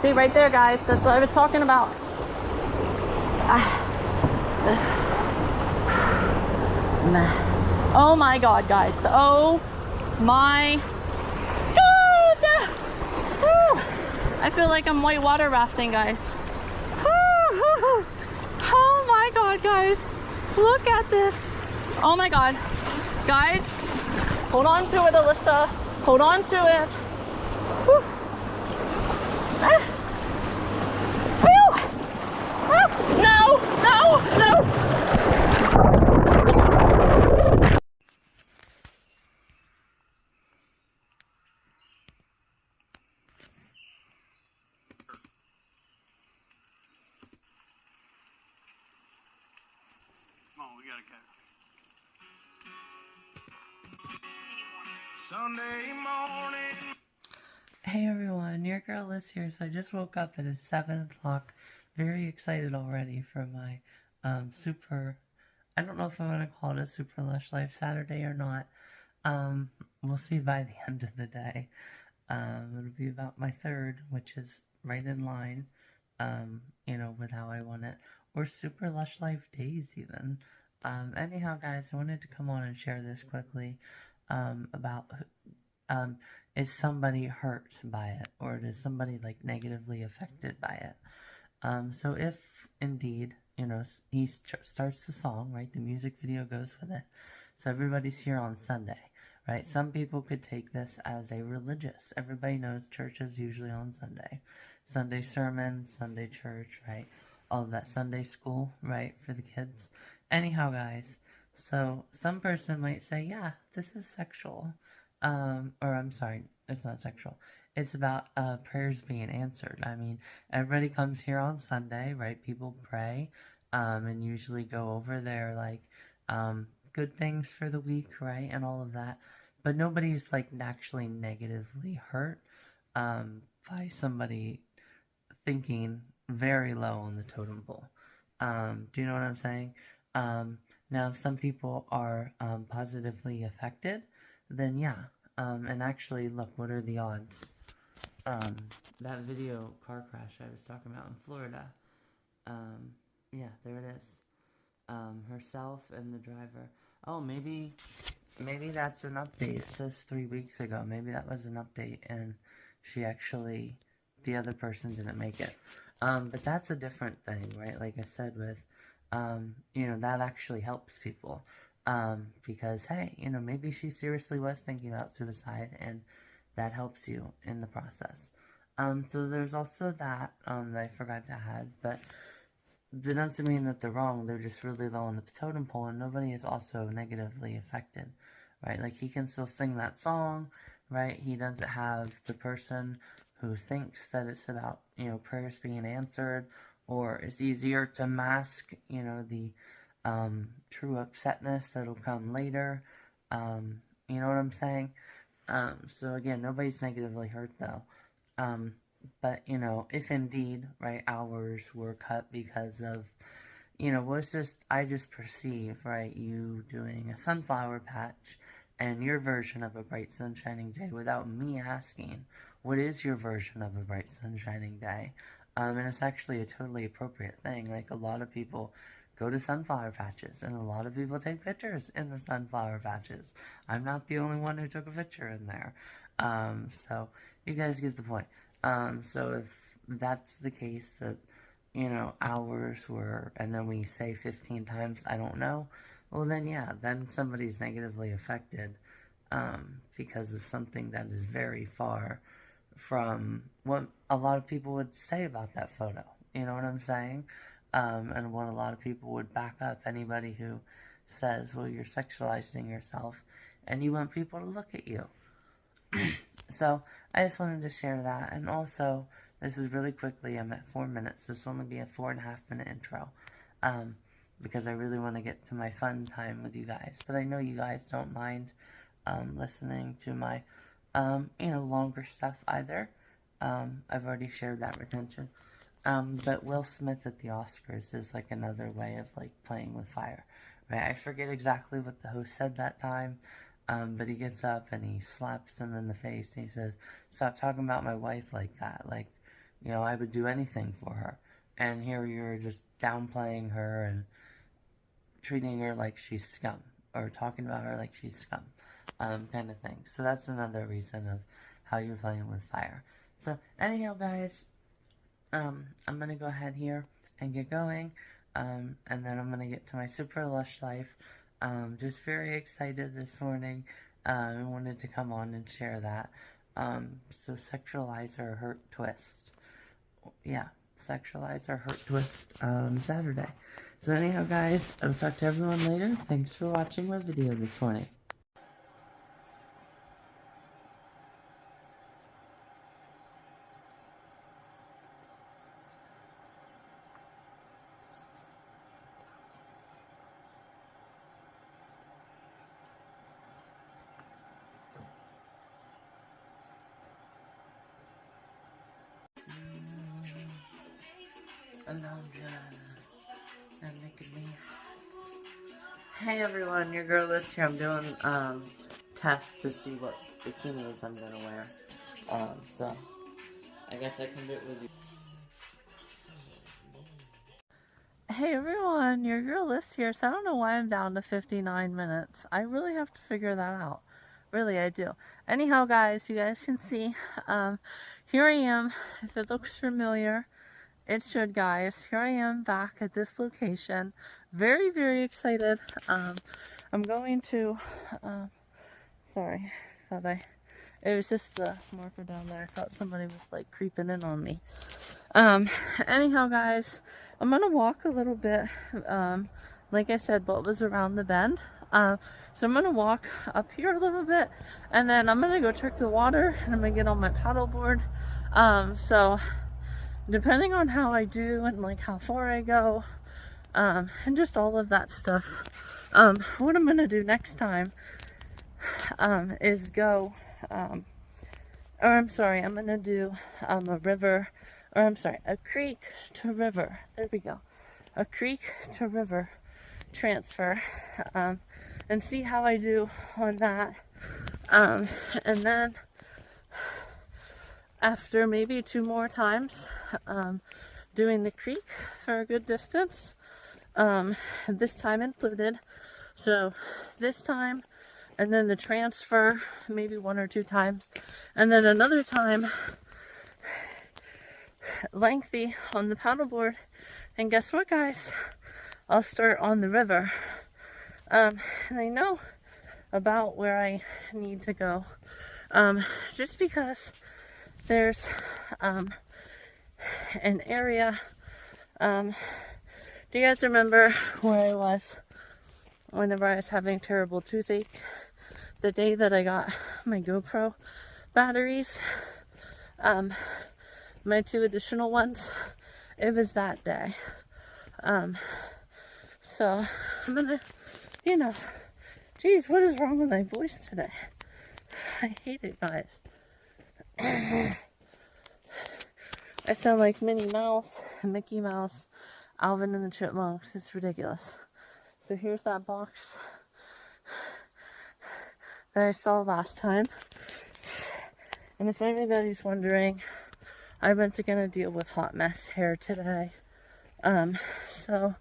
See, right there, guys. That's what I was talking about. Oh my God, guys. Oh my God. Woo. I feel like I'm whitewater rafting, guys. Woo. Oh my God, guys. Look at this. Oh my God. Guys, hold on to it, Alyssa. Hold on to it. Whew. Ah. Whew. Ah. No, no, no. Come on, we gotta go. Sunday morning. Hey everyone, your girl Liz here. So I just woke up. It is 7 o'clock. Very excited already for my super, I don't know if I'm going to call it a Super Lush Life Saturday or not. We'll see by the end of the day. It'll be about my third, which is right in line, you know, with how I want it. Or Super Lush Life Days even. Anyhow guys, I wanted to come on and share this quickly, about, is somebody hurt by it, or is somebody like negatively affected by it? So if indeed, you know, he starts the song, right? The music video goes with it. So everybody's here on Sunday, right? Some people could take this as a religious. Everybody knows church is usually on Sunday. Sunday sermon, Sunday church, right? All of that Sunday school, right? For the kids. Anyhow, guys, so some person might say, yeah, this is sexual. Or I'm sorry, it's not sexual. It's about prayers being answered. I mean, everybody comes here on Sunday, right? People pray, and usually go over their, like, good things for the week, right? And all of that. But nobody's, like, actually negatively hurt, by somebody thinking very low on the totem pole. Do you know what I'm saying? Now, if some people are, positively affected, then yeah. And actually, look, what are the odds? That video car crash I was talking about in Florida, yeah, there it is. Herself and the driver. Oh, maybe that's an update. It says 3 weeks ago. Maybe that was an update, and she actually, the other person didn't make it. But that's a different thing, right? Like I said with, you know, that actually helps people. Because, hey, you know, maybe she seriously was thinking about suicide, and that helps you in the process. So there's also that, that I forgot to add, but that doesn't mean that they're wrong. They're just really low on the totem pole, and nobody is also negatively affected, right? Like, he can still sing that song, right? He doesn't have the person who thinks that it's about, you know, prayers being answered, or it's easier to mask, you know, the true upsetness that'll come later. You know what I'm saying? So again, nobody's negatively hurt though. But you know, if indeed, right, hours were cut because of, you know, I just perceive, right, you doing a sunflower patch and your version of a bright sunshining day without me asking, what is your version of a bright sunshining day? And it's actually a totally appropriate thing. Like, a lot of people go to sunflower patches, and a lot of people take pictures in the sunflower patches. I'm not the only one who took a picture in there. So you guys get the point. So if that's the case, that, you know, hours were, and then we say 15 times, I don't know, well then yeah, then somebody's negatively affected, because of something that is very far from what a lot of people would say about that photo. You know what I'm saying? And what a lot of people would back up anybody who says, well, you're sexualizing yourself and you want people to look at you. So I just wanted to share that. And also, this is really quickly, I'm at 4 minutes. This will only be a 4.5 minute intro, because I really want to get to my fun time with you guys. But I know you guys don't mind listening to my you know, longer stuff either. I've already shared that retention. But Will Smith at the Oscars is like another way of like playing with fire, right? I forget exactly what the host said that time, but he gets up and he slaps him in the face and he says, stop talking about my wife like that. Like, You know, I would do anything for her. And here you're just downplaying her and treating her like she's scum. Or talking about her like she's scum. Kind of thing. So that's another reason of how you're playing with fire. So anyhow, guys, I'm going to go ahead here and get going. And then I'm going to get to my Super Lush life. Just very excited this morning. I wanted to come on and share that. So sexualize or hurt twist. Yeah, sexualize or hurt twist Saturday. So anyhow, guys, I'll talk to everyone later. Thanks for watching my video this morning. Hey everyone, your girl Liz here. I'm doing tests to see what bikinis I'm gonna wear. So I guess I can do it with you. Hey everyone, your girl Liz here. So I don't know why I'm down to 59 minutes. I really have to figure that out. Really, I do. Anyhow, guys, you guys can see, here I am. If it looks familiar, it should, guys. Here I am back at this location. Very, very excited. I'm going to, sorry, it was just the marker down there. I thought somebody was like creeping in on me. Anyhow, guys, I'm gonna walk a little bit. Like I said, what was around the bend. So I'm gonna walk up here a little bit, and then I'm gonna go check the water, and I'm gonna get on my paddleboard. So depending on how I do and like how far I go, and just all of that stuff, what I'm gonna do next time is go, or I'm sorry, I'm gonna do a river, or I'm sorry, a creek to river. There we go, a creek to river transfer, and see how I do on that, and then after maybe 2 more times doing the creek for a good distance, this time included, so this time, and then the transfer maybe 1 or 2 times, and then another time lengthy on the paddleboard. And guess what, guys, I'll start on the river, and I know about where I need to go, just because there's an area. Do you guys remember where I was whenever I was having terrible toothache? The day that I got my GoPro batteries, my 2 additional ones, it was that day. So I'm gonna, you know, geez, what is wrong with my voice today? I hate it, guys. I sound like Minnie Mouse, Mickey Mouse, Alvin and the Chipmunks. It's ridiculous. So here's that box that I saw last time. And if anybody's wondering, I went to gonna deal with hot mess hair today. So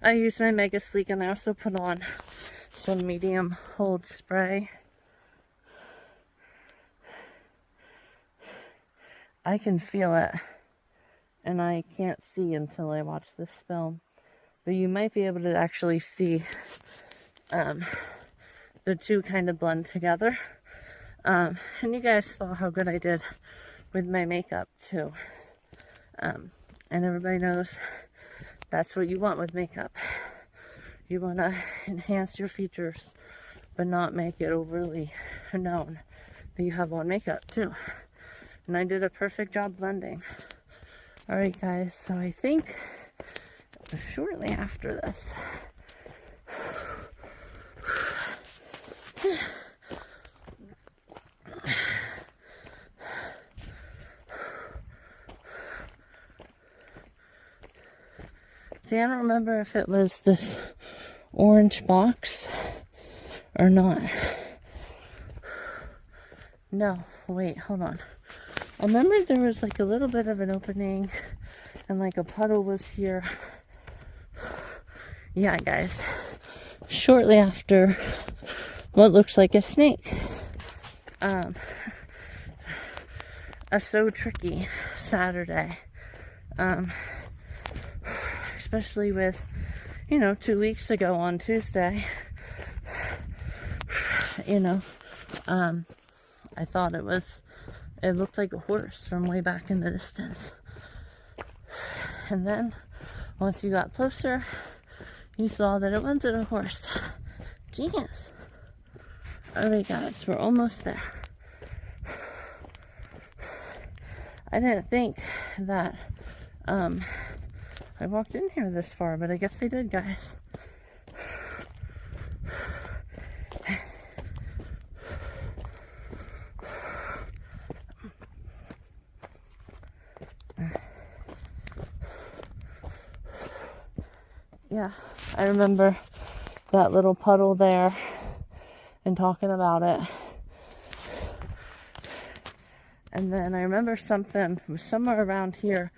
I used my Mega Sleek, and I also put on some medium hold spray. I can feel it, and I can't see until I watch this film, but you might be able to actually see the 2 kind of blend together, and you guys saw how good I did with my makeup too, and everybody knows that's what you want with makeup. You want to enhance your features, but not make it overly known that you have on makeup too. And I did a perfect job blending. Alright guys, so I think shortly after this, see, I don't remember if it was this orange box or not. No, wait, hold on. I remember there was like a little bit of an opening and like a puddle was here. Yeah, guys. Shortly after what looks like a snake. A so tricky Saturday. Especially with, 2 weeks ago on Tuesday. I thought it looked like a horse from way back in the distance. And then, once you got closer, you saw that it wasn't a horse. Jeez. Alright guys, we're almost there. I didn't think that, I walked in here this far, but I guess I did, guys. Yeah, I remember that little puddle there and talking about it. And then I remember something, it was somewhere around here,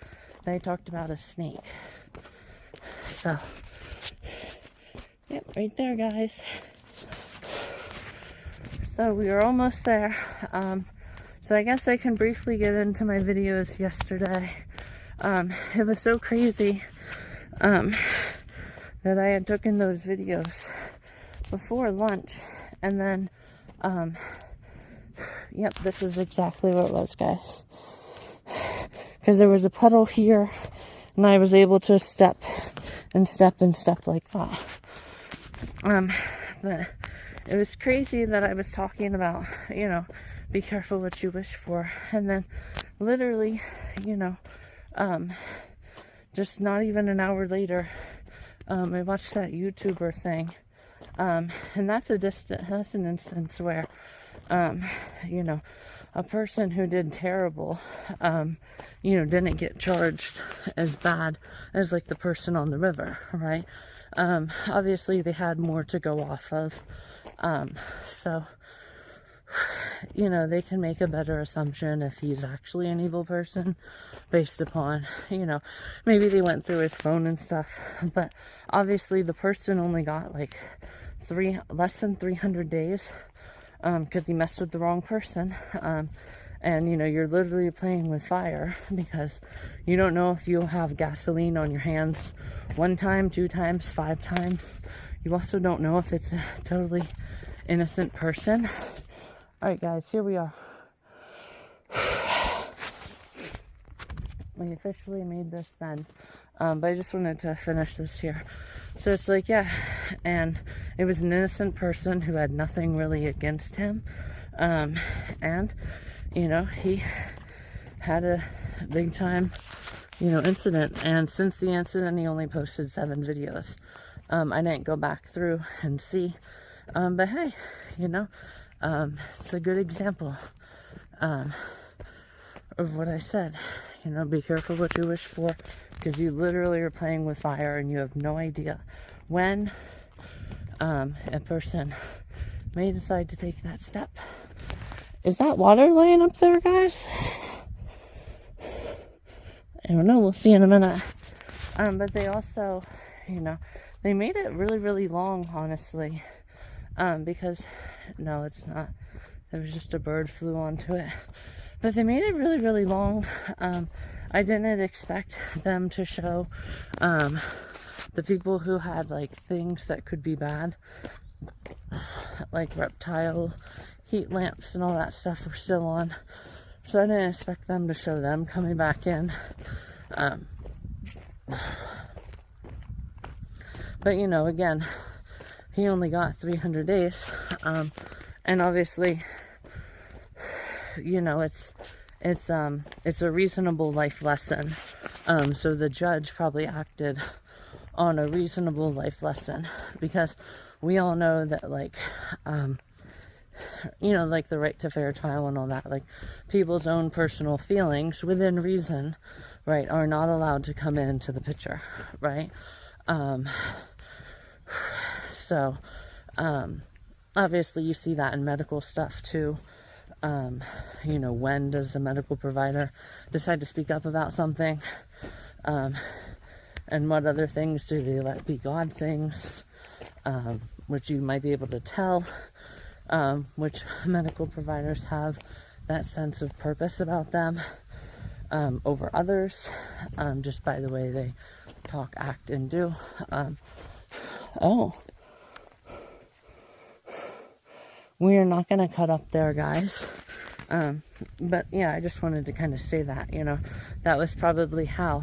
they talked about a snake. So, yep, right there, guys. So we are almost there. So I guess I can briefly get into my videos yesterday. It was so crazy that I had taken those videos before lunch, and then yep, this is exactly what it was, guys, because there was a puddle here and I was able to step like that. But it was crazy that I was talking about, be careful what you wish for, and then literally, just not even an hour later, I watched that YouTuber thing, and that's an instance where, a person who did terrible, didn't get charged as bad as like the person on the river, right? Obviously they had more to go off of, so, they can make a better assumption if he's actually an evil person based upon, maybe they went through his phone and stuff, but obviously the person only got like less than 300 days, because he messed with the wrong person, and you're literally playing with fire because you don't know if you'll have gasoline on your hands 1 time, 2 times, 5 times. You also don't know if it's a totally innocent person. Alright guys, here we are. We officially made this bend, but I just wanted to finish this here. So it's like, yeah, and it was an innocent person who had nothing really against him, and he had a big time incident, and since the incident he only posted 7 videos. I didn't go back through and see, but hey, it's a good example of what I said. Be careful what you wish for, because you literally are playing with fire and you have no idea when a person may decide to take that step. Is that water laying up there, guys? I don't know, we'll see in a minute. But they also, they made it really, really long, honestly, because, no, it's not. It was just a bird flew onto it. But they made it really, really long. I didn't expect them to show the people who had like things that could be bad, like reptile heat lamps and all that stuff were still on. So I didn't expect them to show them coming back in. But again, he only got 300 days. And obviously, it's a reasonable life lesson. So the judge probably acted on a reasonable life lesson, because we all know that, like, like the right to fair trial and all that, like people's own personal feelings within reason, right, are not allowed to come into the picture, right? So, obviously you see that in medical stuff too. You know, when does a medical provider decide to speak up about something? And what other things do they let be God things? Which you might be able to tell, which medical providers have that sense of purpose about them over others, just by the way they talk, act, and do. We are not going to cut up there, guys. But yeah, I just wanted to kind of say that, you know, that was probably how,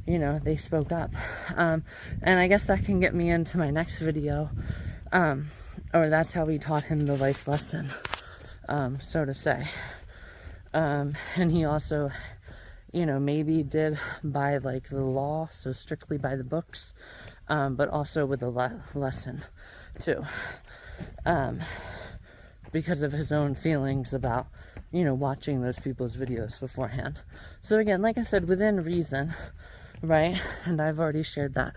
you know, they spoke up. And I guess that can get me into my next video. Or that's how he taught him the life lesson, so to say. And he also, you know, maybe did by like the law, so strictly by the books, but also with a lesson too. Because of his own feelings about, you know, watching those people's videos beforehand. So again, like I said, within reason, right? And I've already shared that,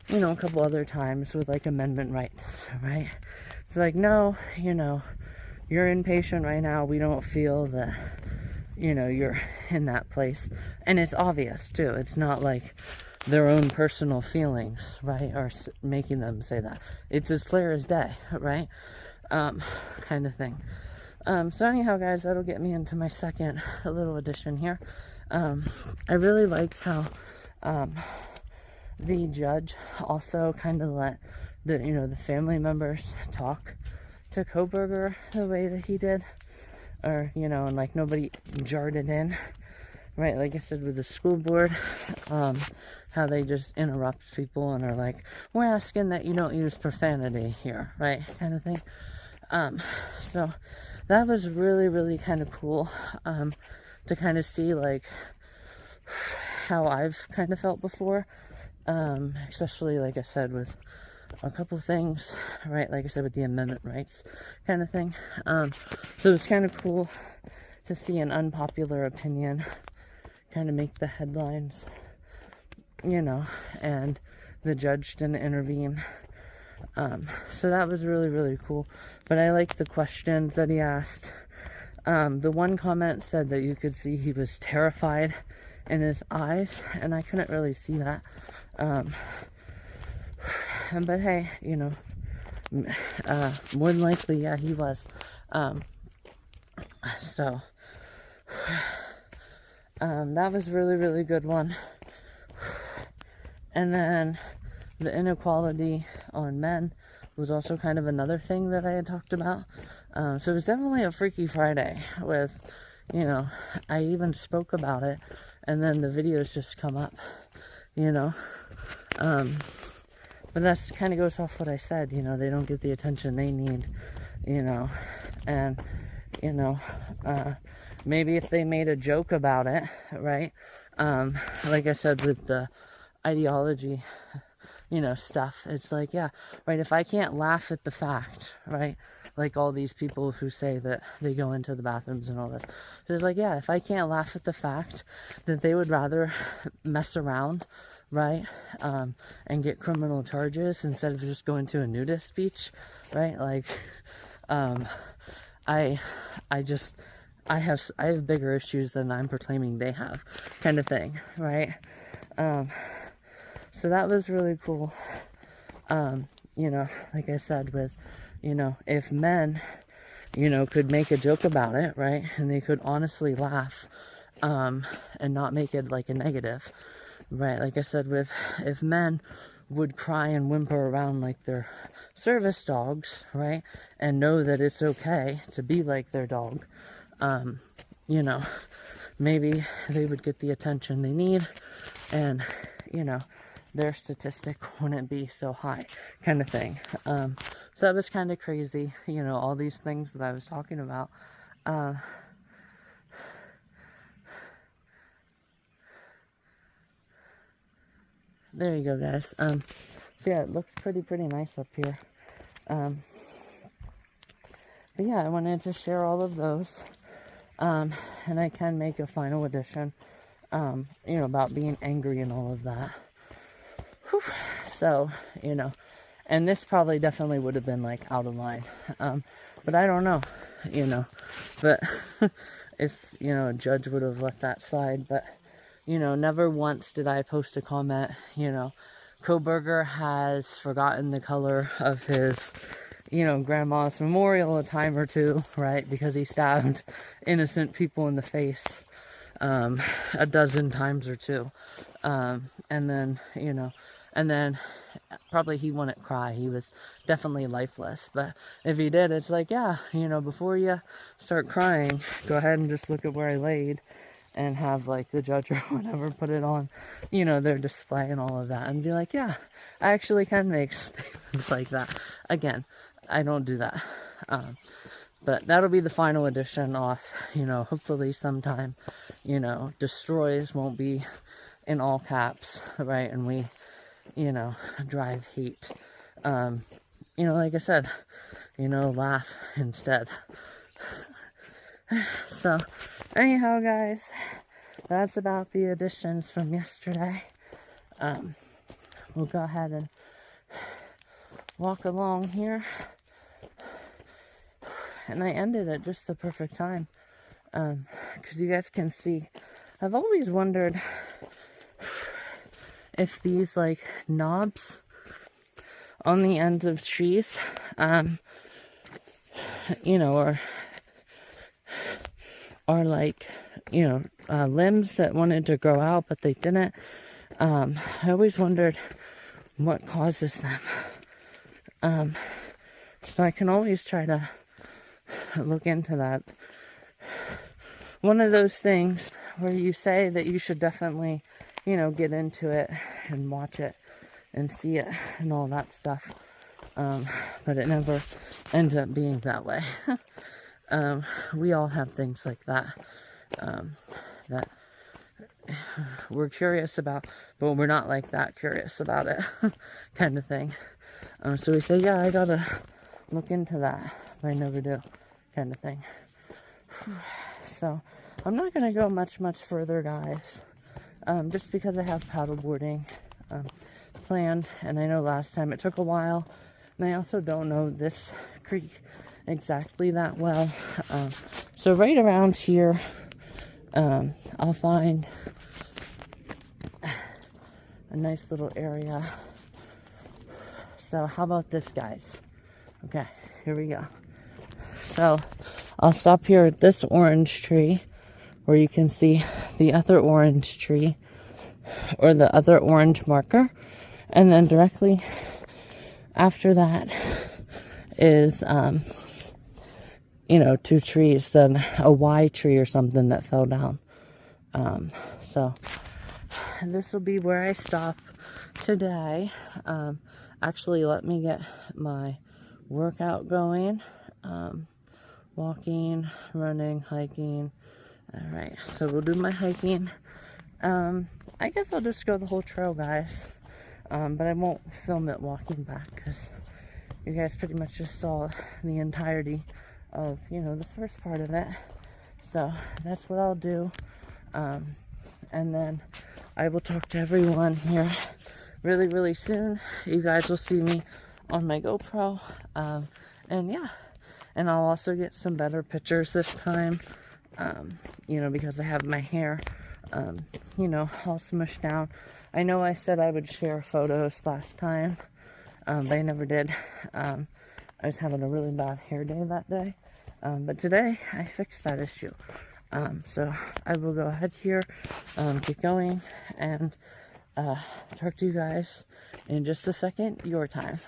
you know, a couple other times with like amendment rights, right? It's like, no, you know, you're inpatient right now. We don't feel that, you know, you're in that place. And it's obvious too. It's not like their own personal feelings, right, are making them say that. It's as clear as day, right? Kind of thing. So anyhow, guys, that'll get me into my second little addition here. I really liked how the judge also kind of let the, you know, the family members talk to Koberger the way that he did, or, you know, and like nobody jarred it in, right? Like I said with the school board, how they just interrupt people and are like, we're asking that you don't use profanity here, right? Kind of thing. So that was really, really kind of cool, to kind of see like how I've kind of felt before, especially like I said with a couple things, right? Like I said with the amendment rights kind of thing. So it was kind of cool to see an unpopular opinion kind of make the headlines, you know, and the judge didn't intervene. So that was really, really cool. But I liked the questions that he asked. The one comment said that you could see he was terrified in his eyes, and I couldn't really see that. But hey, you know, more than likely, yeah, he was. So that was really, really good one. And then the inequality on men was also kind of another thing that I had talked about. So it was definitely a Freaky Friday with, you know, I even spoke about it, and then the videos just come up, you know. But that's kind of goes off what I said, you know, they don't get the attention they need, you know. And, you know, maybe if they made a joke about it, right? Like I said with the ideology, you know, stuff, it's like, yeah, right, if I can't laugh at the fact, right, like all these people who say that they go into the bathrooms and all this, so it's like, yeah, if I can't laugh at the fact that they would rather mess around, right, and get criminal charges instead of just going to a nudist beach, right, like, I have bigger issues than I'm proclaiming they have, kind of thing, right? So that was really cool. You know, like I said with, you know, if men, you know, could make a joke about it, right, and they could honestly laugh, and not make it like a negative, right, like I said with, if men would cry and whimper around like their service dogs, right, and know that it's okay to be like their dog, you know, maybe they would get the attention they need, and, you know, their statistic wouldn't be so high, kind of thing. So that was kind of crazy, you know, all these things that I was talking about. There you go, guys. So yeah, it looks pretty nice up here. But yeah, I wanted to share all of those. And I can make a final edition, you know, about being angry and all of that. Whew. So, you know, and this probably definitely would have been like out of line. But I don't know. you know, but if, you know, a judge would have let that slide. But, you know, never once did I post a comment, you know, Koberger has forgotten the color of his, you know, grandma's memorial a time or two, right? Because he stabbed innocent people in the face a dozen times or two. And then, you know, and then probably he wouldn't cry. He was definitely lifeless. But if he did, it's like, yeah, you know, before you start crying, go ahead and just look at where I laid and have like the judge or whatever put it on, you know, their display and all of that, and be like, yeah, I actually can make statements like that. Again, I don't do that. But that'll be the final edition off, you know, hopefully sometime, you know, destroys won't be in all caps, right? And we, you know, drive hate. You know, like I said, you know, laugh instead. So, anyhow, guys, that's about the additions from yesterday. We'll go ahead and walk along here. And I ended at just the perfect time. Because you guys can see, I've always wondered if these, like, knobs on the ends of trees, you know, are like, you know, limbs that wanted to grow out, but they didn't. I always wondered what causes them. So I can always try to look into that. One of those things where you say that you should definitely, you know, get into it and watch it and see it and all that stuff. But it never ends up being that way. We all have things like that, that we're curious about, but we're not like that curious about it, kind of thing. So we say, yeah, I gotta look into that, but I never do, kind of thing. So I'm not gonna go much further, guys, just because I have paddleboarding planned, and I know last time it took a while, and I also don't know this creek exactly that well. So right around here, I'll find a nice little area. So how about this, guys? Okay, here we go. So I'll stop here at this orange tree where you can see the other orange tree, or the other orange marker, and then directly after that is you know, two trees, then a Y tree or something that fell down. So this will be where I stop today. Actually, let me get my workout going. Walking, running, hiking. Alright, so we'll do my hiking. I guess I'll just go the whole trail, guys. But I won't film it walking back, because you guys pretty much just saw the entirety of, you know, the first part of it. So that's what I'll do. And then I will talk to everyone here really soon. You guys will see me on my GoPro. And yeah, and I'll also get some better pictures this time, you know, because I have my hair, you know, all smushed down. I know I said I would share photos last time, but I never did. I was having a really bad hair day that day. But today I fixed that issue. So I will go ahead here, get going, and talk to you guys in just a second, your time.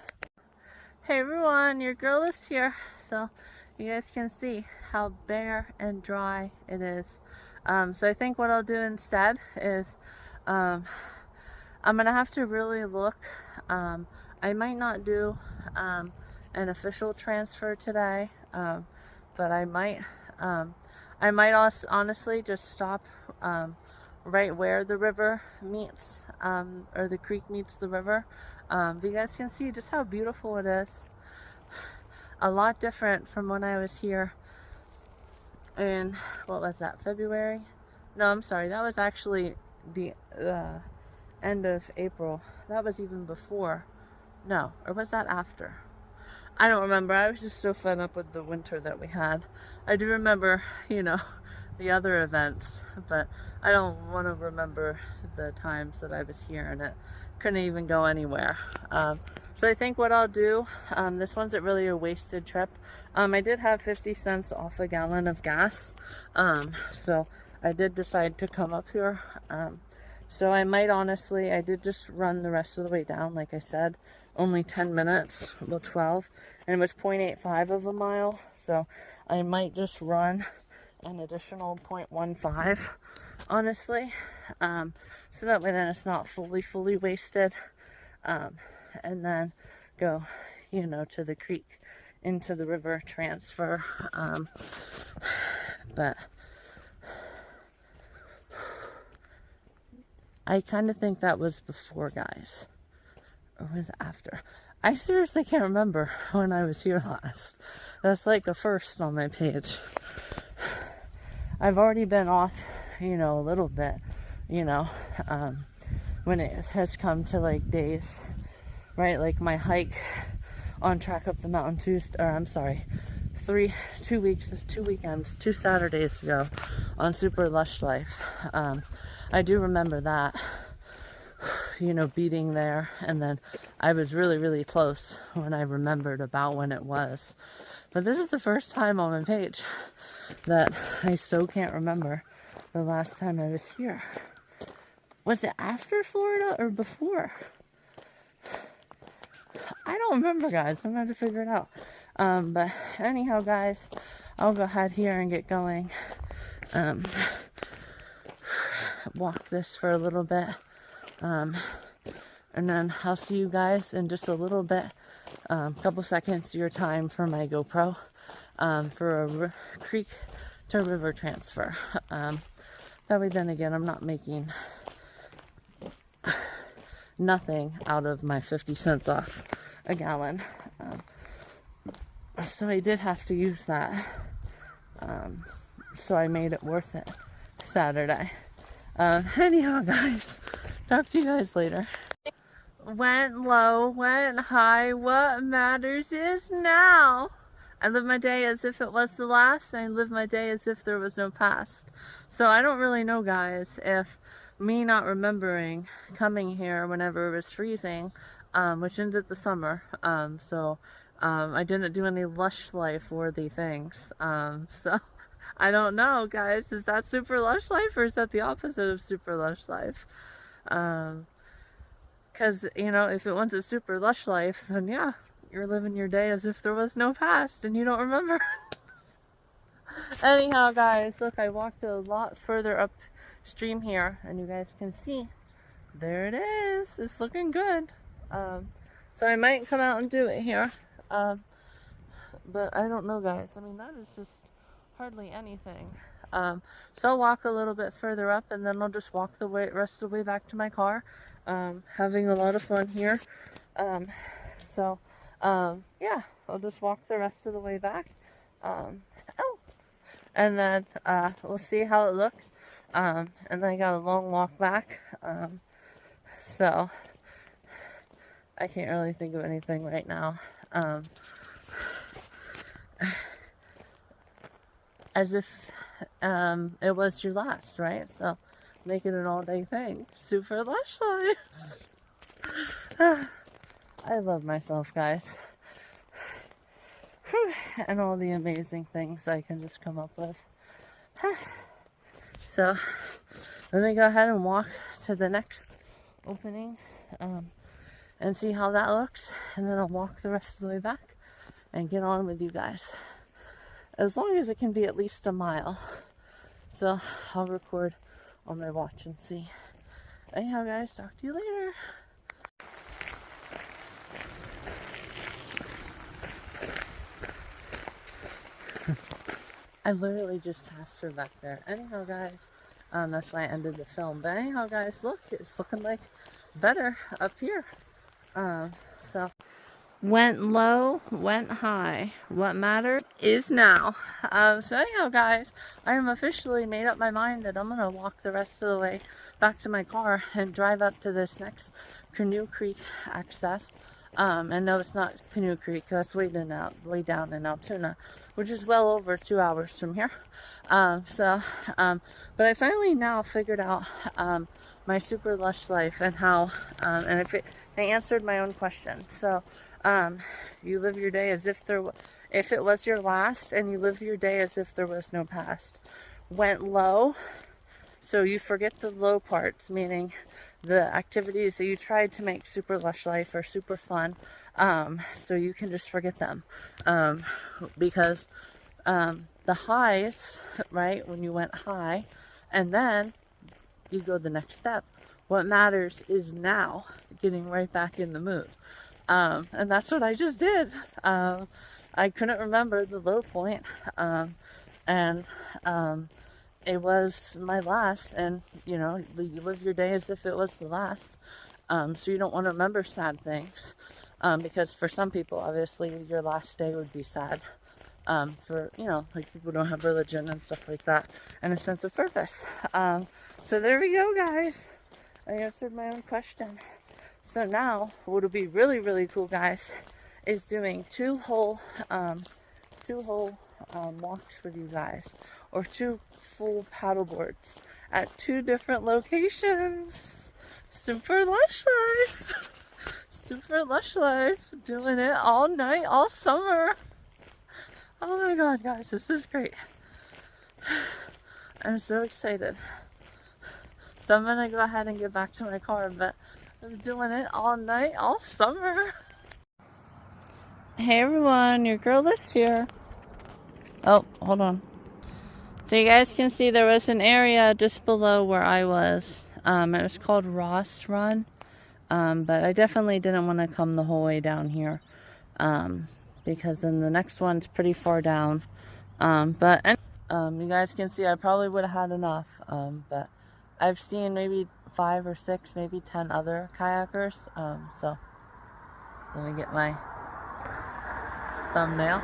Hey everyone, your girl is here. So you guys can see how bare and dry it is. So I think what I'll do instead is I'm gonna have to really look. I might not do an official transfer today, but I might also honestly just stop right where the river meets, or the creek meets the river. You guys can see just how beautiful it is. A lot different from when I was here in, what was that, February? No, I'm sorry, that was actually the end of April. That was even before. No, or was that after? I don't remember. I was just so fed up with the winter that we had. I do remember, you know, the other events, but I don't want to remember the times that I was here and it couldn't even go anywhere. So I think what I'll do, this one's really a wasted trip. I did have 50 cents off a gallon of gas, so I did decide to come up here. So I might honestly, I did just run the rest of the way down, like I said, only 10 minutes, well 12, and it was 0.85 of a mile, so I might just run an additional 0.15, honestly, so that way then it's not fully wasted, and then go, you know, to the creek, into the river transfer, but I kind of think that was before, guys, or was it after? I seriously can't remember when I was here last. That's like a first on my page. I've already been off, you know, a little bit, you know, when it has come to like days, right? Like my hike on Track Up the Mountain two weekends, 2 Saturdays ago on Super Lush Life. I do remember that, you know, beating there, and then I was really close when I remembered about when it was. But this is the first time on my page that I so can't remember the last time I was here. Was it after Florida or before? I don't remember, guys. I'm going to have to figure it out. But anyhow, guys, I'll go ahead here and get going. Walk this for a little bit. And then I'll see you guys in just a little bit. Couple seconds to your time for my GoPro. For a creek to river transfer. That way then again, I'm not making nothing out of my 50 cents off a gallon. So I did have to use that. So I made it worth it Saturday. Anyhow, guys, talk to you guys later. Went low, went high, what matters is now. I live my day as if it was the last, and I live my day as if there was no past. So I don't really know, guys, if me not remembering coming here whenever it was freezing, which ended the summer, I didn't do any Lush Life worthy things, so I don't know, guys. Is that Super Lush Life, or is that the opposite of Super Lush Life? Because, you know, if it wasn't Super Lush Life, then yeah, you're living your day as if there was no past and you don't remember. Anyhow, guys, look, I walked a lot further upstream here, and you guys can see, there it is. It's looking good. So I might come out and do it here. But I don't know, guys. I mean, that is just hardly anything. So I'll walk a little bit further up, and then I'll just walk the rest of the way back to my car. Having a lot of fun here. Yeah, I'll just walk the rest of the way back. And then we'll see how it looks. And then I got a long walk back. So I can't really think of anything right now. As if it was your last, right? So make it an all-day thing. Super Lush Life. I love myself, guys. And all the amazing things I can just come up with. So let me go ahead and walk to the next opening and see how that looks, and then I'll walk the rest of the way back and get on with you guys, as long as it can be at least a mile. So I'll record on my watch and see. Anyhow, guys, talk to you later. I literally just passed her back there. Anyhow, guys, that's why I ended the film. But anyhow, guys, look, it's looking like better up here. So went low, went high. What mattered is now. So anyhow, guys, I am officially made up my mind that I'm gonna walk the rest of the way back to my car and drive up to this next Canoe Creek access. And no, it's not Canoe Creek. That's way down in Altoona, which is well over 2 hours from here. But I finally now figured out my super lush life and how, and I answered my own question. So, you live your day as if it was your last, and you live your day as if there was no past. Went low, so you forget the low parts, meaning the activities that you tried to make super lush life or super fun, so you can just forget them, because the highs, right, when you went high, and then you go the next step. What matters is now, getting right back in the mood. And that's what I just did. I couldn't remember the low point, and it was my last, and you know, you live your day as if it was the last, so you don't want to remember sad things, because for some people, obviously, your last day would be sad, for, you know, like people don't have religion and stuff like that, and a sense of purpose. So there we go, guys. I answered my own question. So now, what will be really, really cool, guys, is doing two whole walks with you guys, or 2 full paddle boards at 2 different locations. Super lush life. Super lush life. Doing it all night, all summer. Oh my god, guys, this is great. I'm so excited. So I'm gonna go ahead and get back to my car, but I'm doing it all night, all summer. Hey everyone, your girl Liz here. Oh, hold on. So you guys can see there was an area just below where I was. It was called Ross Run. But I definitely didn't want to come the whole way down here. Because then the next one's pretty far down. You guys can see I probably would have had enough. But I've seen maybe 5 or 6, maybe 10 other kayakers. So let me get my thumbnail.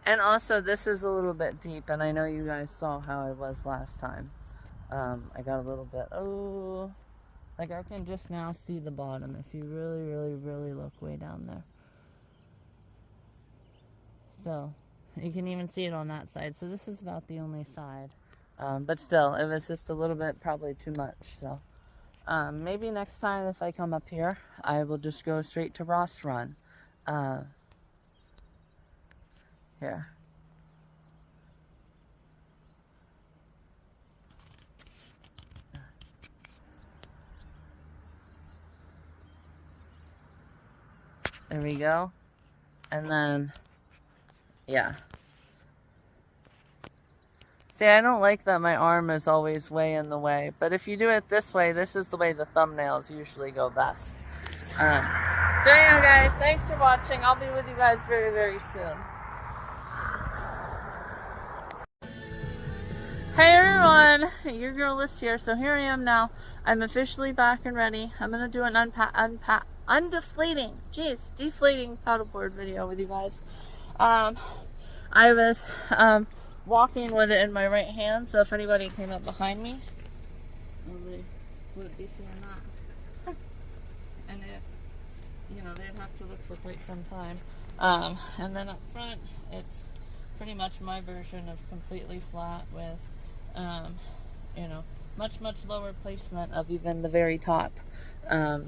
And also, this is a little bit deep, and I know you guys saw how I was last time. I got a little bit, like I can just now see the bottom if you really, really, really look way down there. So, you can even see it on that side. So this is about the only side. But still, it was just a little bit probably too much. So, maybe next time if I come up here, I will just go straight to Ross Run. Here. There we go. And then, yeah. See, I don't like that my arm is always way in the way. But if you do it this way, this is the way the thumbnails usually go best. So anyhow, guys, thanks for watching. I'll be with you guys very, very soon. Hey everyone, your girl Liz here. So here I am now. I'm officially back and ready. I'm gonna do an deflating paddleboard video with you guys. I was walking with it in my right hand, so if anybody came up behind me, they wouldn't be seeing that. And it, you know, they'd have to look for quite some time. And then up front, it's pretty much my version of completely flat with, you know, much lower placement of even the very top of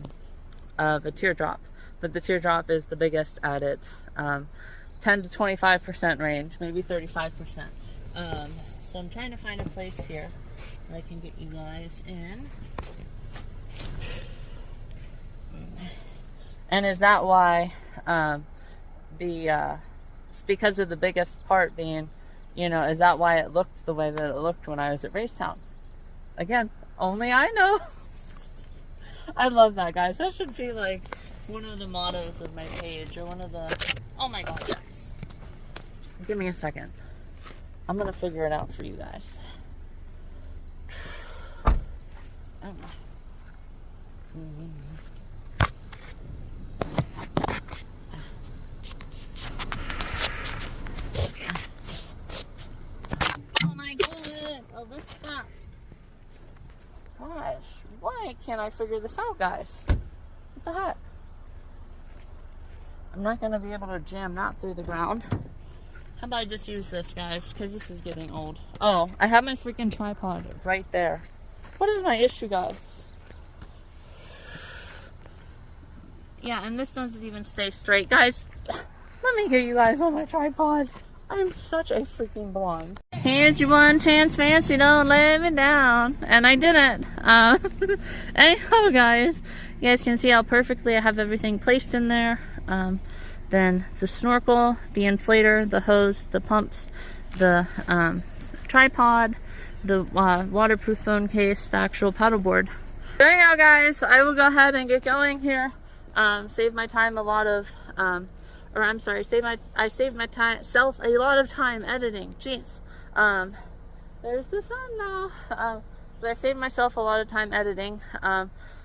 a teardrop. But the teardrop is the biggest at its 10 to 25% range, maybe 35%. So I'm trying to find a place here where I can get you guys in. And is that why it's because of the biggest part being, you know, is that why it looked the way that it looked when I was at Racetown? Again, only I know. I love that, guys. That should be like one of the mottos of my page, or one of the, oh my god, guys. Give me a second. I'm gonna figure it out for you guys. Oh. can't I figure this out, guys? What the heck? I'm not gonna be able to jam that through the ground. How about I just use this, guys? Because this is getting old. Oh, I have my freaking tripod right there. What is my issue, guys? Yeah, and this doesn't even stay straight. Guys, let me get you guys on my tripod. I'm such a freaking blonde. Here's your one chance, fancy, don't let me down. And I didn't. Anyhow, guys, you guys can see how perfectly I have everything placed in there. Then the snorkel, the inflator, the hose, the pumps, the tripod, the waterproof phone case, the actual paddleboard. So anyhow, guys, I will go ahead and get going here. Save my time a lot of, I saved myself a lot of time editing. Jeez. There's the sun now. So I saved myself a lot of time editing.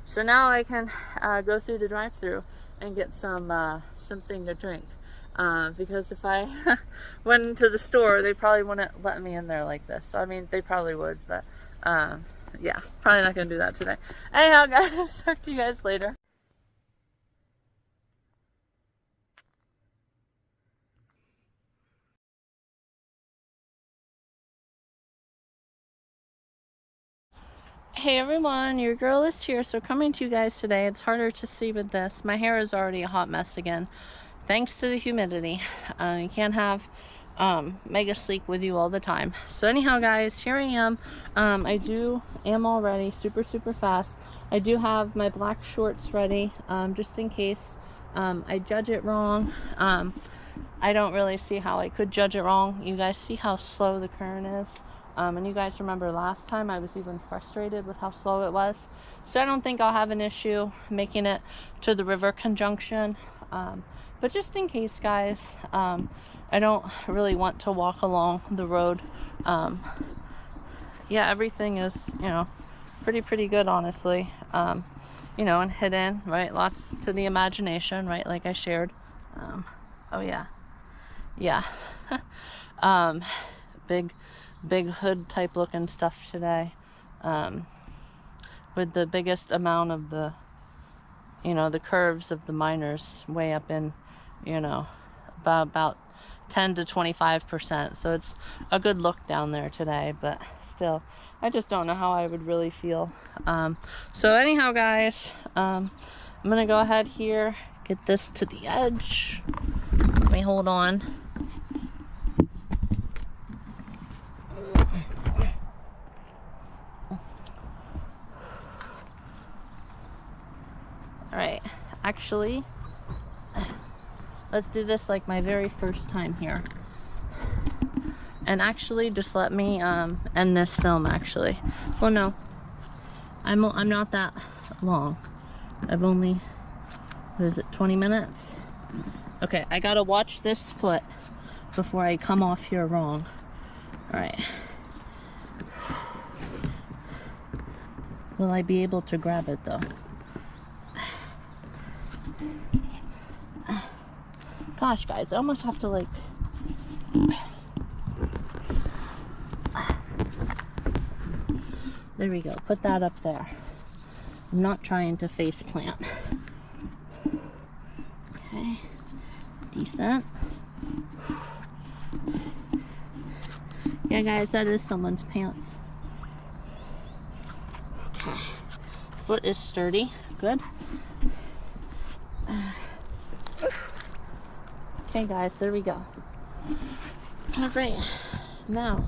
So now I can go through the drive-thru and get something to drink. Because if I went into the store, they probably wouldn't let me in there like this. So, I mean, they probably would, but yeah, probably not gonna do that today. Anyhow, guys, talk to you guys later. Hey everyone, your girl is here. So coming to you guys today, it's harder to see with this. My hair is already a hot mess again, thanks to the humidity. You can't have mega sleek with you all the time. So anyhow, guys, here I am. I am all ready, super fast. I do have my black shorts ready, just in case I judge it wrong. I don't really see how I could judge it wrong. You guys see how slow the current is. And you guys remember last time I was even frustrated with how slow it was. So I don't think I'll have an issue making it to the river conjunction. But just in case, guys, I don't really want to walk along the road. Yeah, everything is, you know, pretty good, honestly. You know, and hidden, right? Lots to the imagination, right? Like I shared. Oh yeah. Yeah. Big hood type looking stuff today, with the biggest amount of the, you know, the curves of the miners way up in, you know, about 10 to 25%. So it's a good look down there today, but still, I just don't know how I would really feel. So anyhow, guys, I'm gonna go ahead here, get this to the edge. Let me hold on. Alright, actually, let's do this like my very first time here. And actually, just let me end this film, actually. Well, no, I'm not that long. I've only, what is it, 20 minutes? Okay, I gotta watch this foot before I come off here wrong. Alright. Will I be able to grab it, though? Gosh, guys, I almost have to, like... There we go. Put that up there. I'm not trying to face plant. Okay. Decent. Yeah, guys, that is someone's pants. Okay. Foot is sturdy. Good. Okay, guys, there we go. All right, now.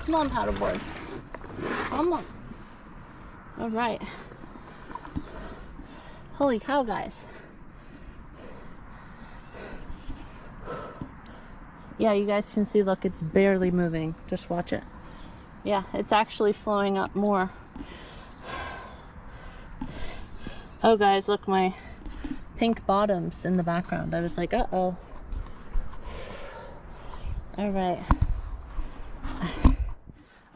Come on, paddleboard. Come on. All right. Holy cow, guys. Yeah, you guys can see, look, it's barely moving. Just watch it. Yeah, it's actually flowing up more. Oh, guys, look, my pink bottoms in the background. I was like, uh-oh. All right. All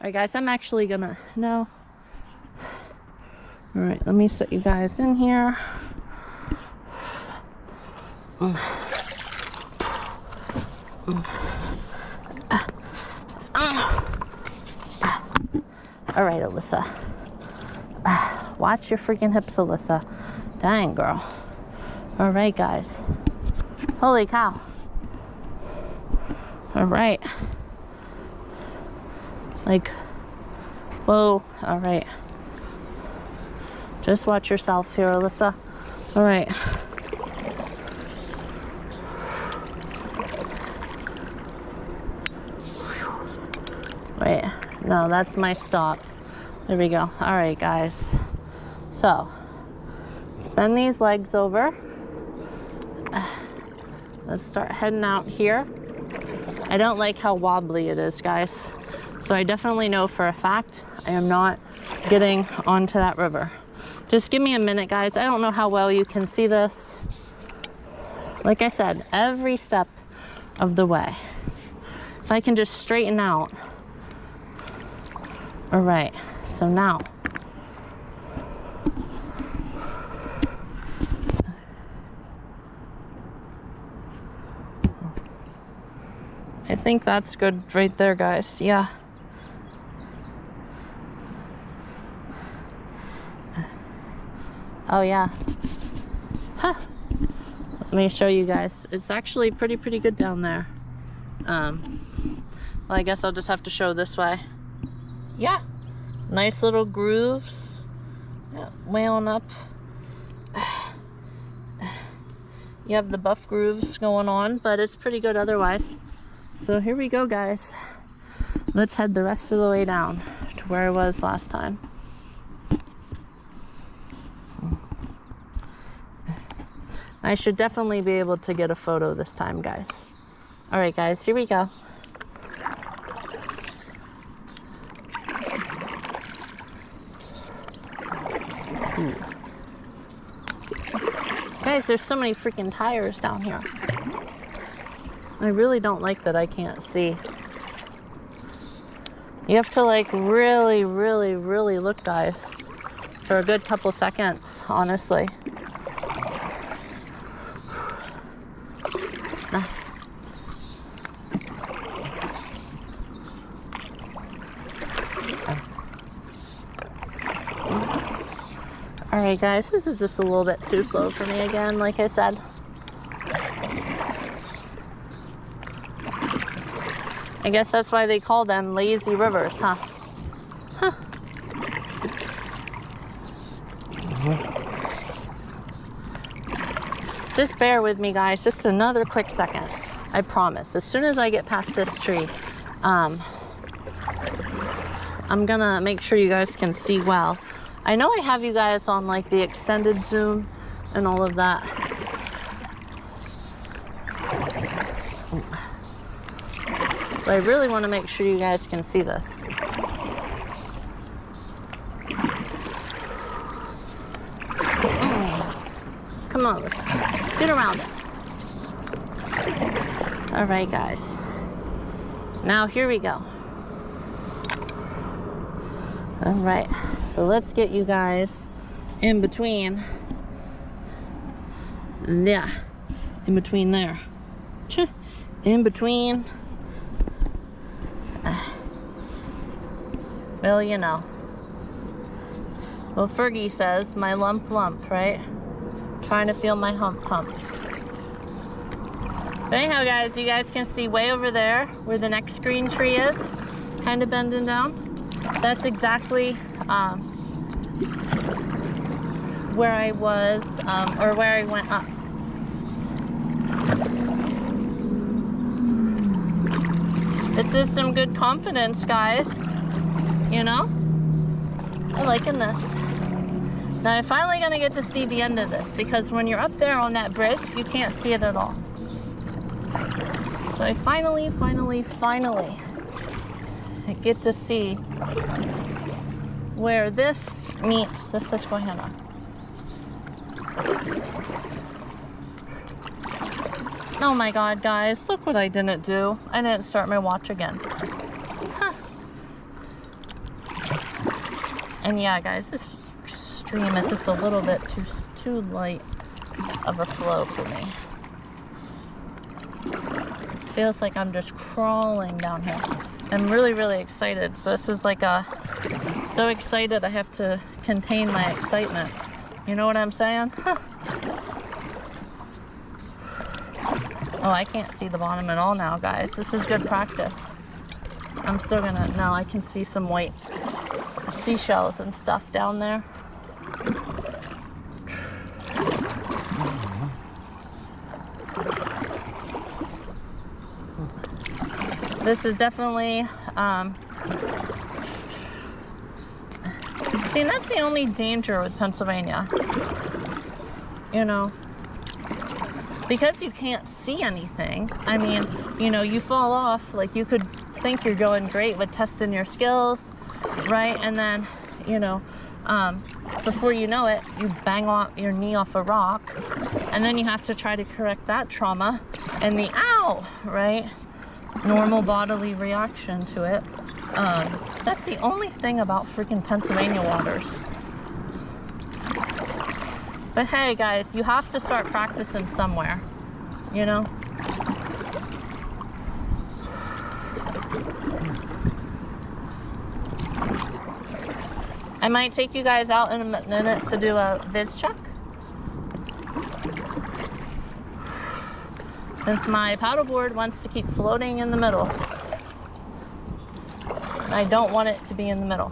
right, guys, I'm actually gonna, no. All right, let me set you guys in here. All right, Alyssa. Watch your freaking hips, Alyssa. Dang, girl. All right, guys. Holy cow. All right. Like, whoa. All right. Just watch yourself here, Alyssa. All right. Wait, no, that's my stop. There we go. All right, guys. So, let's bend these legs over. Let's start heading out here. I don't like how wobbly it is, guys. So I definitely know for a fact I am not getting onto that river. Just give me a minute, guys. I don't know how well you can see this. Like I said, every step of the way. If I can just straighten out. All right, so now. I think that's good right there, guys. Yeah. Oh yeah. Huh. Let me show you guys. It's actually pretty good down there. Well, I guess I'll just have to show this way. Yeah. Nice little grooves. Yeah, way on up. You have the buff grooves going on, but it's pretty good otherwise. So here we go, guys. Let's head the rest of the way down to where I was last time. I should definitely be able to get a photo this time, guys. All right, guys, here we go. Ooh. Guys, there's so many freaking tires down here. I really don't like that I can't see. You have to like really look, guys, for a good couple seconds, honestly. Alright guys, this is just a little bit too slow for me again, like I said. I guess that's why they call them lazy rivers, huh? Huh. Just bear with me, guys. Just another quick second. I promise. As soon as I get past this tree, I'm gonna make sure you guys can see well. I know I have you guys on like the extended zoom and all of that. But I really want to make sure you guys can see this. Come on, let's get around it. All right, guys. Now here we go. All right, so let's get you guys in between. Yeah, in between there. In between. Well, you know. Well, Fergie says, my lump, right? Trying to feel my hump. But anyhow, guys, you guys can see way over there where the next green tree is, kind of bending down. That's exactly where I was, or where I went up. It's just some good confidence, guys. You know? I'm liking this. Now I'm finally gonna get to see the end of this, because when you're up there on that bridge, you can't see it at all. So I finally I get to see where this meets the Susquehanna. Oh my god, guys, look what I didn't do. I didn't start my watch again. Huh. And yeah, guys, this stream is just a little bit too light of a flow for me. Feels like I'm just crawling down here. I'm really, really excited. So this is like so excited I have to contain my excitement. You know what I'm saying? Huh. Oh, I can't see the bottom at all now, guys. This is good practice. I'm still gonna, no, I can see some white seashells and stuff down there. This is definitely, see, that's the only danger with Pennsylvania, you know, because you can't see anything. I mean, you know, you fall off, like you could think you're going great with testing your skills, right? And then, you know, before you know it, you bang off your knee off a rock, and then you have to try to correct that trauma and the ow, right? Normal bodily reaction to it. That's the only thing about freaking Pennsylvania waters. But hey, guys, you have to start practicing somewhere, you know? I might take you guys out in a minute to do a viz check. Since my paddleboard wants to keep floating in the middle. I don't want it to be in the middle.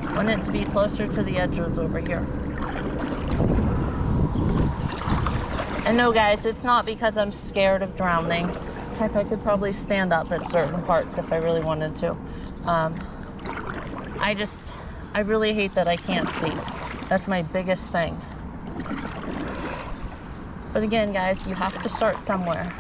I want it to be closer to the edges over here. And no, guys, it's not because I'm scared of drowning. Heck, I could probably stand up at certain parts if I really wanted to. I really hate that I can't see. That's my biggest thing. But again, guys, you have to start somewhere.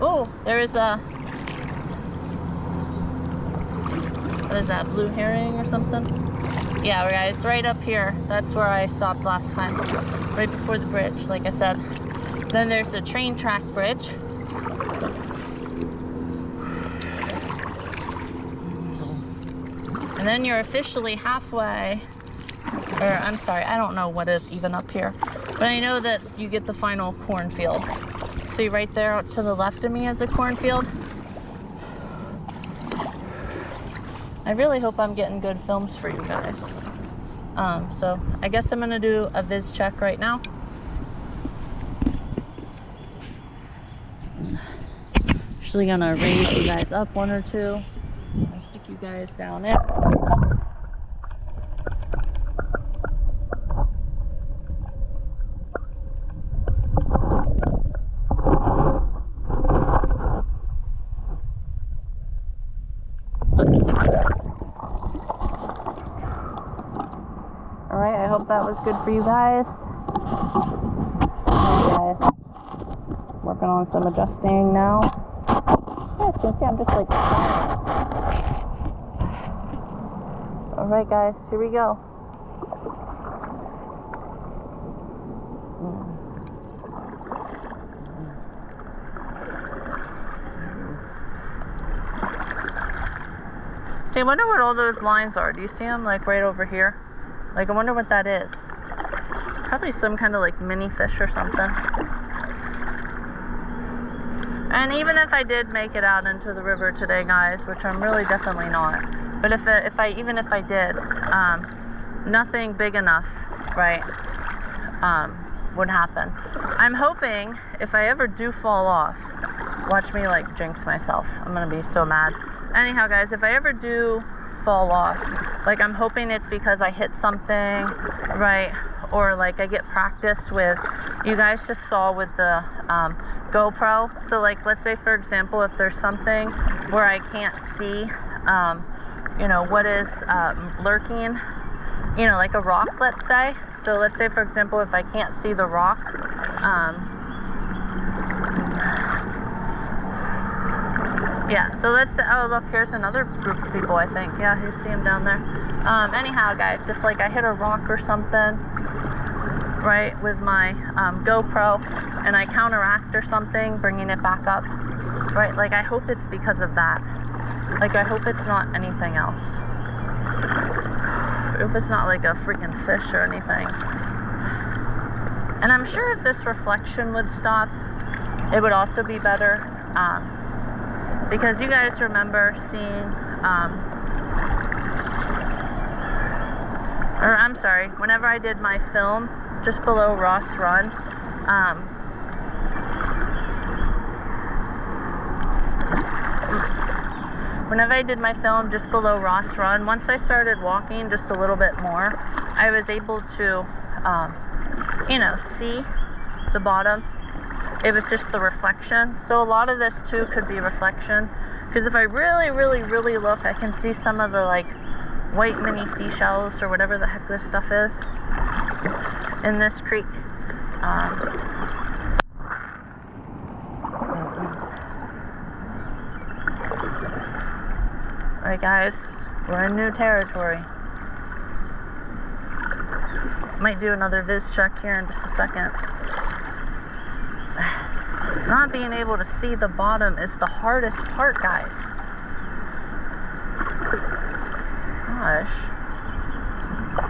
Oh, there is a, what is that, blue herring or something? Yeah, guys, right up here. That's where I stopped last time, right before the bridge, like I said. Then there's the train track bridge. And then you're officially halfway, or I'm sorry, I don't know what is even up here, but I know that you get the final cornfield. See right there to the left of me is a cornfield. I really hope I'm getting good films for you guys. So I guess I'm gonna do a viz check right now. Actually gonna raise you guys up one or two. I'll stick you guys down there. Alright, I hope that was good for you guys. Alright, guys. Working on some adjusting now. Yeah, as you can see, I'm just like silent. Alright, guys, here we go. See, I wonder what all those lines are. Do you see them, like, right over here? Like, I wonder what that is. Probably some kind of, like, mini fish or something. And even if I did make it out into the river today, guys, which I'm really definitely not, but even if I did, nothing big enough, right, would happen. I'm hoping if I ever do fall off, watch me, like, jinx myself. I'm gonna be so mad. Anyhow, guys, if I ever do fall off, like, I'm hoping it's because I hit something, right, or like I get practice with, you guys just saw with the GoPro. So, like, let's say, for example, if there's something where I can't see, you know, what is lurking, you know, like a rock, let's say. So let's say, for example, if I can't see the rock, yeah, so let's say, oh look, here's another group of people, I think. Yeah, you see them down there. Anyhow, guys, if like I hit a rock or something, right, with my GoPro, and I counteract or something, bringing it back up, right, like I hope it's because of that. Like I hope it's not anything else. I hope it's not like a freaking fish or anything. And I'm sure if this reflection would stop, it would also be better. Because you guys remember seeing, or I'm sorry, whenever I did my film just below Ross Run, whenever I did my film just below Ross Run, once I started walking just a little bit more, I was able to, you know, see the bottom. It was just the reflection. So a lot of this too could be reflection. Because if I really, really, really look, I can see some of the like white mini seashells or whatever the heck this stuff is in this creek. Alright guys, we're in new territory. Might do another viz check here in just a second. Not being able to see the bottom is the hardest part, guys. Gosh.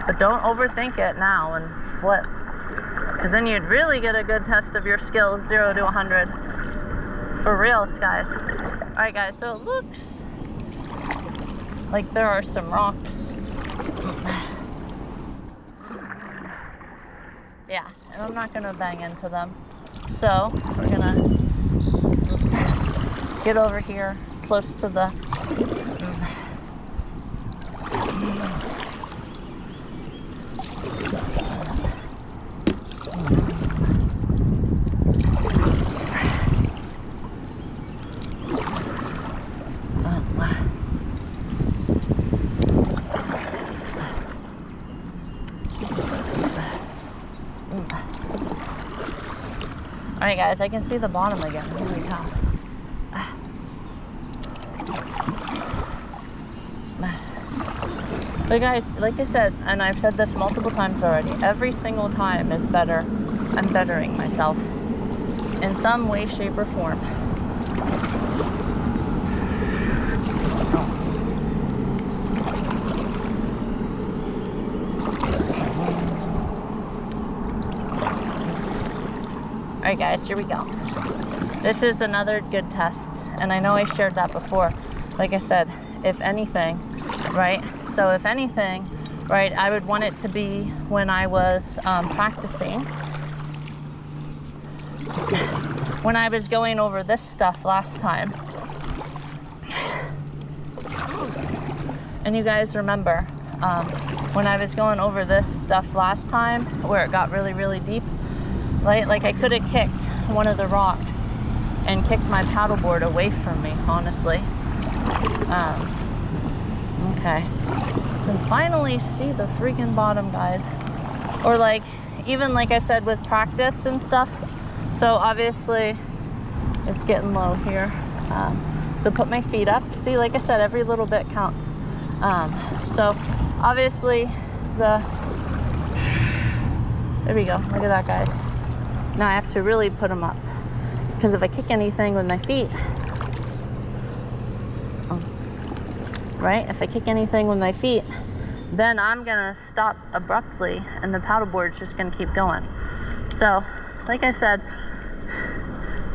But don't overthink it now and flip. Because then you'd really get a good test of your skills, 0 to 100. For real, guys. Alright guys, so it looks like there are some rocks. Yeah, and I'm not gonna bang into them. So we're gonna get over here close to the Alright guys, I can see the bottom again. Here we go. But guys, like I said, and I've said this multiple times already, every single time is better. I'm bettering myself in some way, shape, or form. Alright guys, here we go. This is another good test, and I know I shared that before. Like I said, if anything, right? So if anything, right, I would want it to be when I was practicing. When I was going over this stuff last time. And you guys remember, when I was going over this stuff last time, where it got really, really deep, right? Like I could have kicked one of the rocks and kicked my paddleboard away from me, honestly. Okay. Can finally see the freaking bottom, guys. Or like, even like I said with practice and stuff. So obviously, it's getting low here. So put my feet up. See, like I said, every little bit counts. So obviously, there we go. Look at that, guys. Now I have to really put them up. Because if I kick anything with my feet, right? If I kick anything with my feet, then I'm gonna stop abruptly and the paddleboard's just gonna keep going. So, like I said,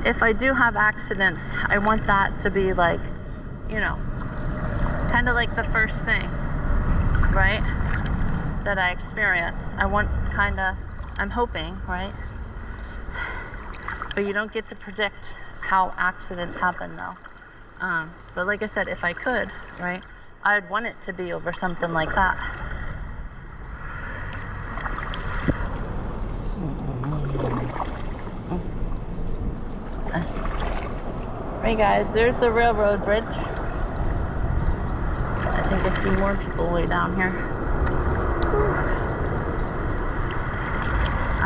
if I do have accidents, I want that to be like, you know, kind of like the first thing, right? That I experience. I want kind of, I'm hoping, right? But you don't get to predict how accidents happen though. But like I said, if I could, right, I'd want it to be over something like that. Right guys, there's the railroad bridge. I think I see more people way down here.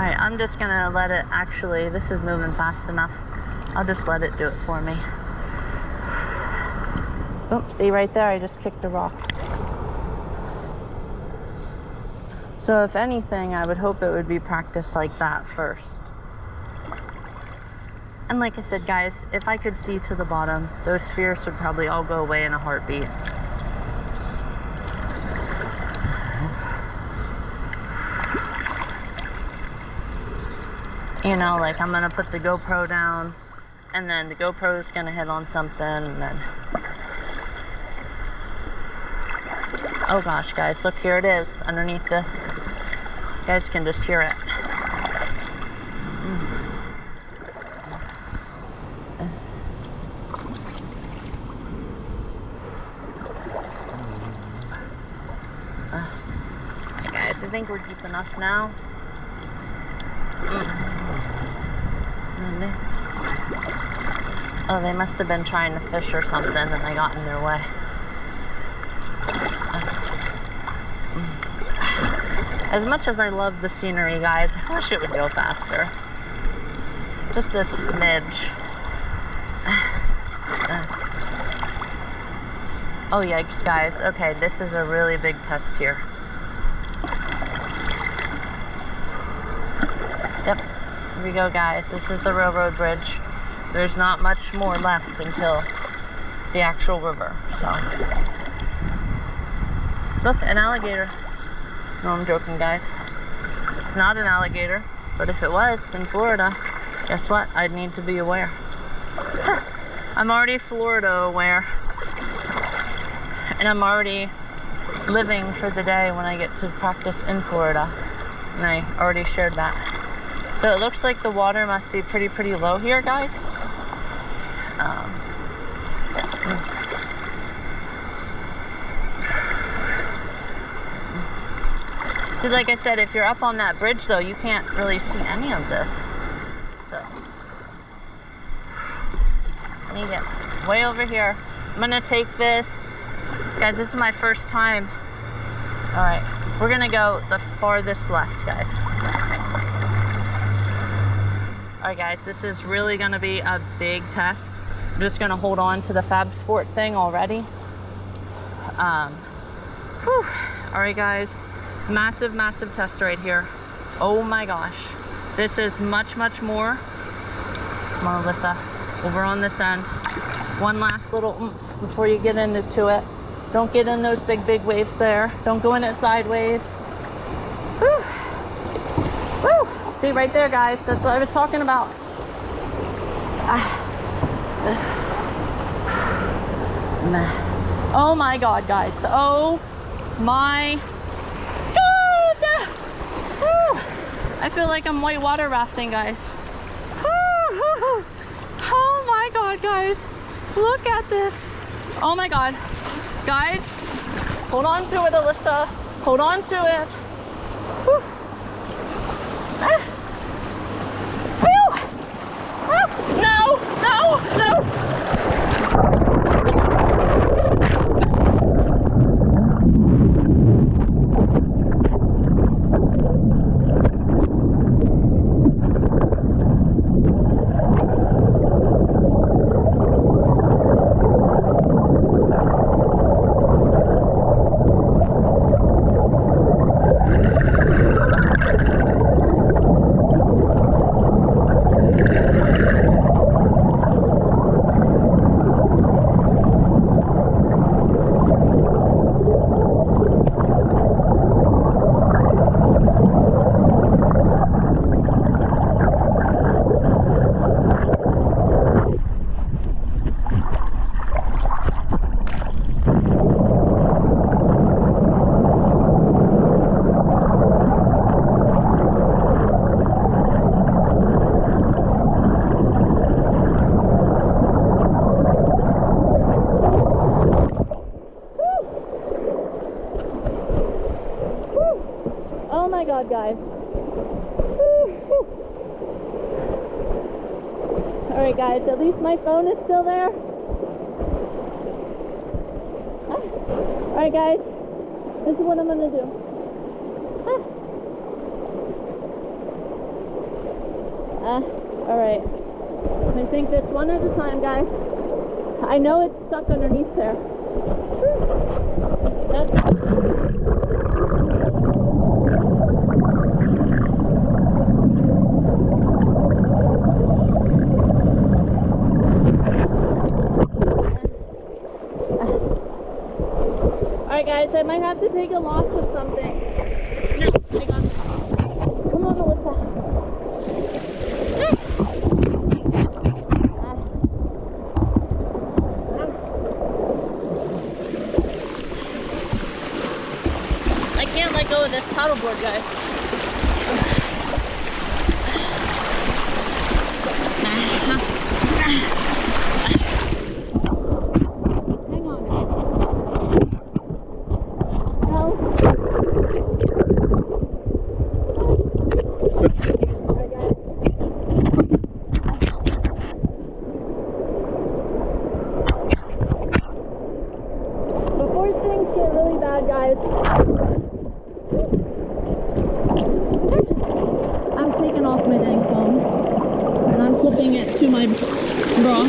Alright, I'm just gonna let it, actually, this is moving fast enough. I'll just let it do it for me. Oh, see right there, I just kicked a rock. So if anything, I would hope it would be practiced like that first. And like I said, guys, if I could see to the bottom, those spheres would probably all go away in a heartbeat. You know, like I'm gonna put the GoPro down, and then the GoPro is gonna hit on something, and then... Oh gosh, guys, look, here it is, underneath this. You guys can just hear it. Alright guys, I think we're deep enough now. Oh, they must have been trying to fish or something and I got in their way. As much as I love the scenery, guys, I wish it would go faster. Just a smidge. Oh yikes, guys. Okay, this is a really big test here. Yep, here we go, guys. This is the railroad bridge. There's not much more left until the actual river, so. Look, an alligator. No, I'm joking, guys. It's not an alligator, but if it was in Florida, guess what? I'd need to be aware. I'm already Florida aware. And I'm already living for the day when I get to practice in Florida. And I already shared that. So it looks like the water must be pretty low here, guys. See, like I said, if you're up on that bridge, though, you can't really see any of this. So, let me get way over here. I'm gonna take this. Guys, this is my first time. Alright, we're gonna go the farthest left, guys. Alright, guys, this is really gonna be a big test. I'm just gonna hold on to the Fab Sport thing already. Alright, guys. Massive test right here. Oh my gosh. This is much more. Come on, Alyssa. Over on this end. One last little oomph before you get into it. Don't get in those big waves there. Don't go in it sideways. Woo! Woo! See right there, guys. That's what I was talking about. Oh my God, guys. Oh my God! Woo! I feel like I'm whitewater rafting, guys. Woo! Oh my God, guys. Look at this. Oh my God. Guys, hold on to it, Alyssa. Hold on to it. Whew. Ah. Whew. Ah. No. Oh my God, guys. Alright, guys, at least my phone is still there. Alright, guys, this is what I'm gonna do. Alright. I think that's one at a time, guys. I know it's stuck underneath there. Alright guys, I might have to take a loss of something. No, I got it. Come on, Alyssa. I can't let go of this paddleboard, guys. Hang on. Help. Alright, guys. Before things get really bad, guys, I'm taking off my dang phone and I'm flipping it to my bra.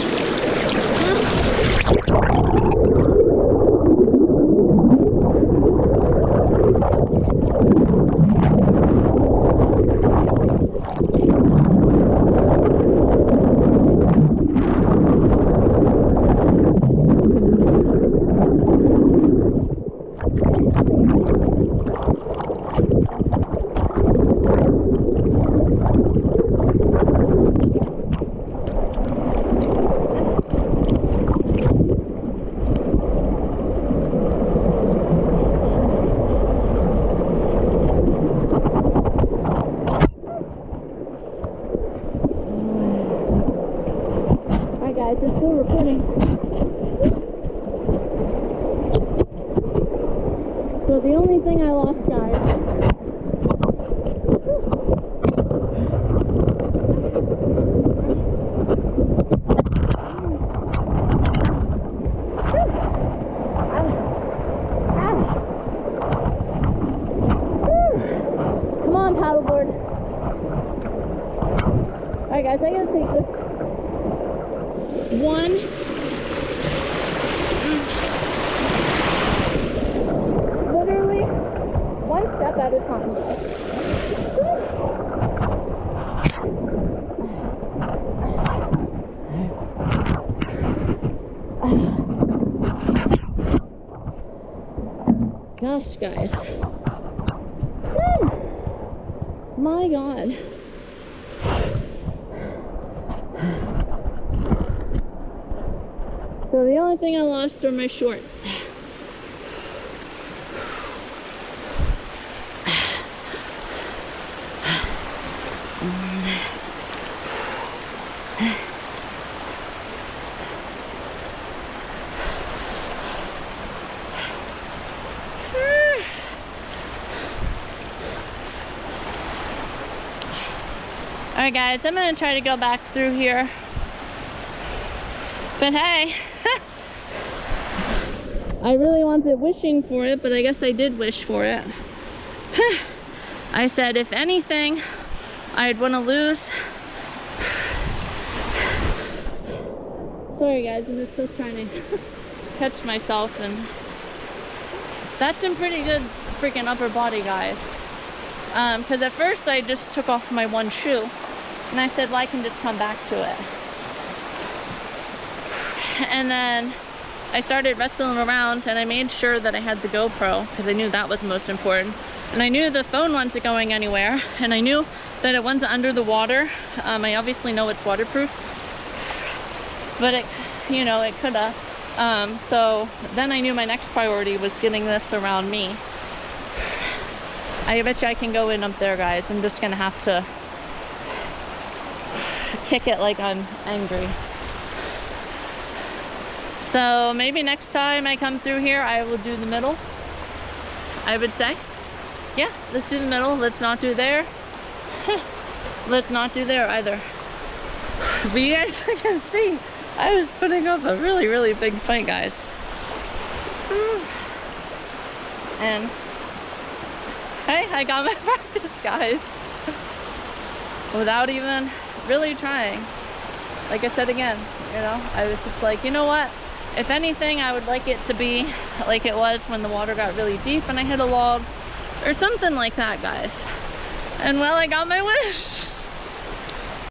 Guys, it's still recording. So the only thing I lost, guys, come on, paddleboard. Alright guys, I gotta take this. One. Literally one step at a time, guys. Gosh, guys. My God. So the only thing I lost are my shorts. Alright guys, I'm gonna try to go back through here. But hey, I really wanted wishing for it, but I guess I did wish for it. I said, if anything, I'd want to lose. Sorry guys, I'm just still trying to catch myself, and that's some pretty good freaking upper body, guys. Because at first I just took off my one shoe, and I said, well, I can just come back to it. And then I started wrestling around, and I made sure that I had the GoPro because I knew that was most important. And I knew the phone wasn't going anywhere, and I knew that it wasn't under the water. I obviously know it's waterproof, but it, you know, it could have. So then I knew my next priority was getting this around me. I bet you I can go in up there, guys. I'm just gonna have to kick it like I'm angry. So maybe next time I come through here, I will do the middle, I would say. Yeah, let's do the middle. Let's not do there. Let's not do there either. But you guys can see, I was putting up a really, really big fight, guys. And hey, I got my practice, guys. Without even really trying. Like I said again, you know, I was just like, you know what? If anything, I would like it to be like it was when the water got really deep and I hit a log or something like that, guys. And well, I got my wish.